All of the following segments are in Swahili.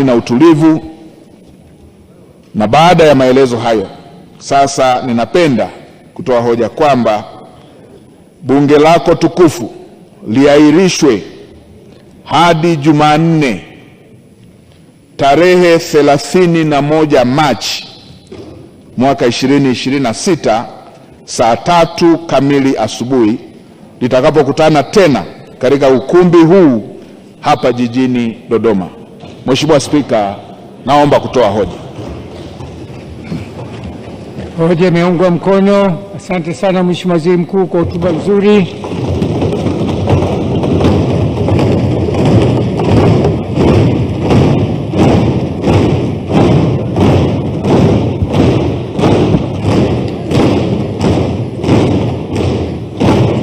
na utulivu. Na baada ya maelezo hayo, sasa ninapenda kutoa hoja kwamba bunge lako tukufu liahirishwe hadi Jumanne tarehe 31 Machi mwaka 2026 saa 3 kamili asubuhi litakapokutana tena katika ukumbi huu hapa jijini Dodoma. Mheshimiwa Spika, naomba kutoa hoja. Hoja imeungwa mkono. Asante sana Mheshimiwa Waziri Mkuu kwa hotuba nzuri.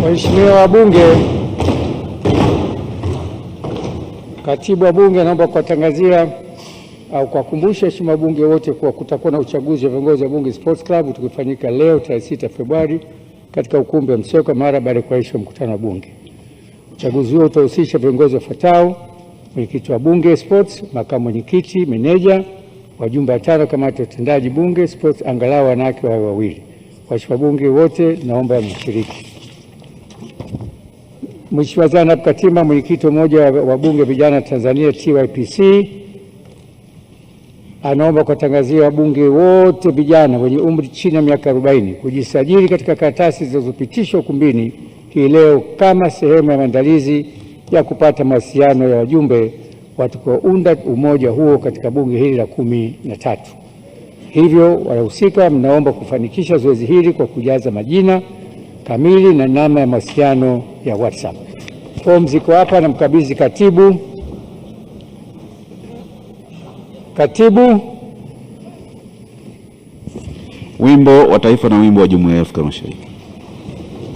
Waheshimiwa wabunge, Katibu wa Bunge anaomba kuwatangazia au kuwakumbusha waheshimiwa wabunge wote kuwa kutakuwa na uchaguzi wa viongozi wa Bunge Sports Club tukifanyika leo tarehe 6 Februari katika ukumbi wa Mseka mara baada ya kuahirishwa mkutano wa Bunge. Uchaguzi huo utahusisha viongozi wafuatao: mwenyekiti wa Bunge Sports, makamu mwenyekiti, meneja, wajumbe watano kamati ya utendaji Bunge Sports, angalau wanawake wawe wawili. Waheshimiwa wabunge wote naomba mshiriki. Mheshimiwa Zainab Katima, mwenyekiti mmoja wa Bunge Vijana Tanzania TYPC, anaomba kuwatangazia wabunge wote vijana wenye umri chini ya miaka 40 kujisajili katika karatasi zilizopitishwa ukumbini hii leo kama sehemu ya maandalizi ya kupata mawasiliano ya wajumbe watakaounda umoja huo katika bunge hili la 13. Hivyo wahusika mnaomba kufanikisha zoezi hili kwa kujaza majina kamili na namba ya mawasiliano ya WhatsApp. Fomu ziko hapa na mkabidhi katibu. Katibu. Wimbo wa Taifa na wimbo wa Jumuiya ya Afrika Mashariki.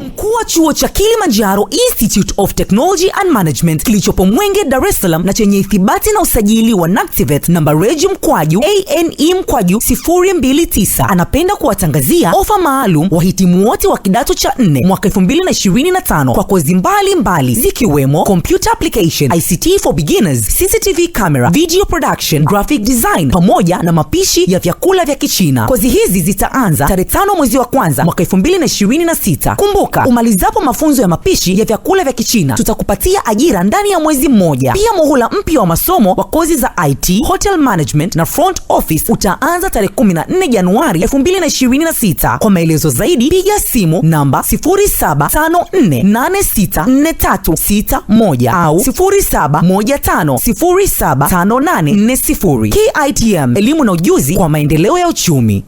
Mkuu wa chuo cha Kilimanjaro Institute of Technology and Management kilichopo Mwenge, Dar es Salaam na chenye ithibati na usajili wa NACTIVATE namba reg mkwaju ANE mkwaju 029 anapenda kuwatangazia ofa maalum wahitimu wote wa kidato cha 4 mwaka 2025 kwa kozi mbalimbali zikiwemo computer application, ICT for beginners, CCTV camera, video production, graphic design pamoja na mapishi ya vyakula vya Kichina. Kozi hizi zitaanza tarehe 5 mwezi wa kwanza mwaka 2026. Kumbuka, umalizapo mafunzo ya mapishi ya vyakula vya Kichina tutakupatia ajira ndani ya mwezi mmoja. Pia muhula mpya wa masomo wa kozi za IT, hotel management na front office utaanza tarehe 14 Januari 2026. Kwa maelezo zaidi piga simu namba 0754864361 au 0715075840. KITM, elimu na ujuzi kwa maendeleo ya uchumi.